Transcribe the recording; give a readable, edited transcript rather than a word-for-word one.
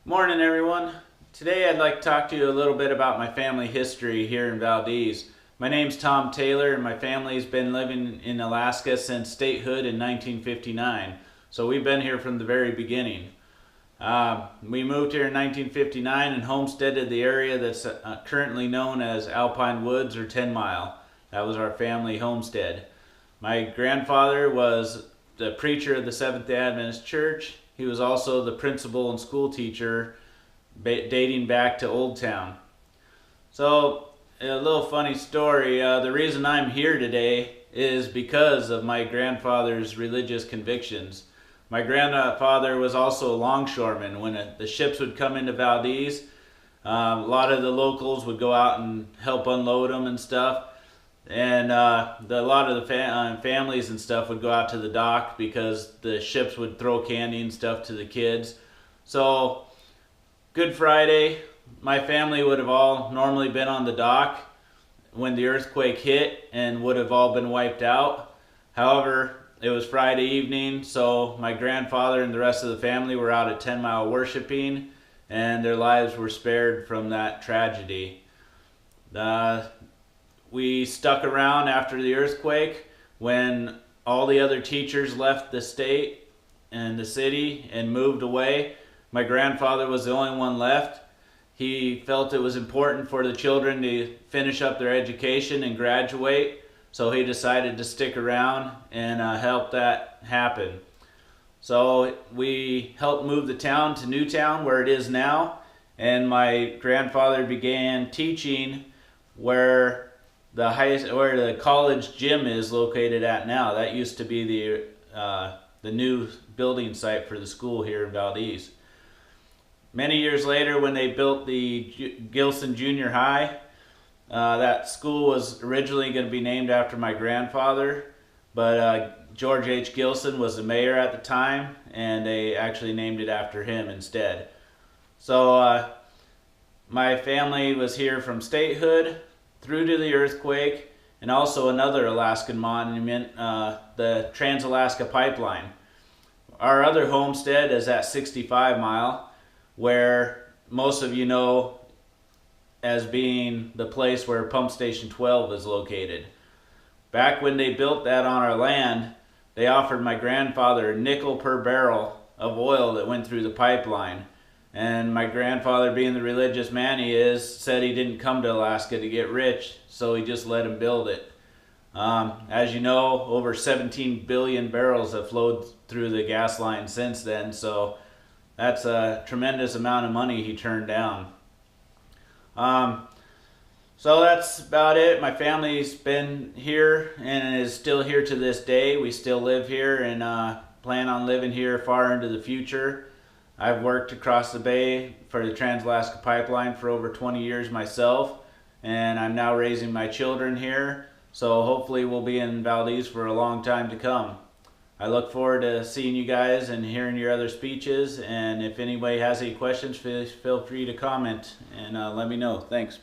Morning everyone. Today I'd like to talk to you a little bit about my family history here in Valdez. My name's Tom Taylor and my family's been living in Alaska since statehood in 1959. So we've been here from the very beginning. We moved here in 1959 and homesteaded the area that's currently known as Alpine Woods or 10 Mile. That was our family homestead. My grandfather was the preacher of the Seventh-day Adventist Church. He was also the principal and school teacher dating back to Old Town. So, a little funny story. The reason I'm here today is because of my grandfather's religious convictions. My grandfather was also a longshoreman. When the ships would come into Valdez, a lot of the locals would go out and help unload them and stuff. And a lot of the families and stuff would go out to the dock because the ships would throw candy and stuff to the kids. So Good Friday, my family would have all normally been on the dock when the earthquake hit and would have all been wiped out. However, it was Friday evening, so my grandfather and the rest of the family were out at 10 Mile worshiping, and their lives were spared from that tragedy. We stuck around after the earthquake when all the other teachers left the state and the city and moved away. My grandfather was the only one left. He felt it was important for the children to finish up their education and graduate, so he decided to stick around and help that happen. So we helped move the town to Newtown, where it is now, and my grandfather began teaching where the college gym is located at now. That used to be the new building site for the school here in Valdez. Many years later, when they built the Gilson Junior High, that school was originally going to be named after my grandfather, but George H. Gilson was the mayor at the time, and they actually named it after him instead. So my family was here from statehood through to the earthquake, and also another Alaskan monument, the Trans-Alaska Pipeline. Our other homestead is at 65 Mile, where most of you know as being the place where Pump Station 12 is located. Back when they built that on our land, they offered my grandfather a nickel per barrel of oil that went through the pipeline. And my grandfather, being the religious man he is, said he didn't come to Alaska to get rich, so he just let him build it. As you know, over 17 billion barrels have flowed through the gas line since then, so that's a tremendous amount of money he turned down. So that's about it. My family's been here and is still here to this day. We still live here and plan on living here far into the future. I've worked across the bay for the Trans-Alaska Pipeline for over 20 years myself, and I'm now raising my children here, so hopefully we'll be in Valdez for a long time to come. I look forward to seeing you guys and hearing your other speeches, and if anybody has any questions, feel free to comment and let me know. Thanks.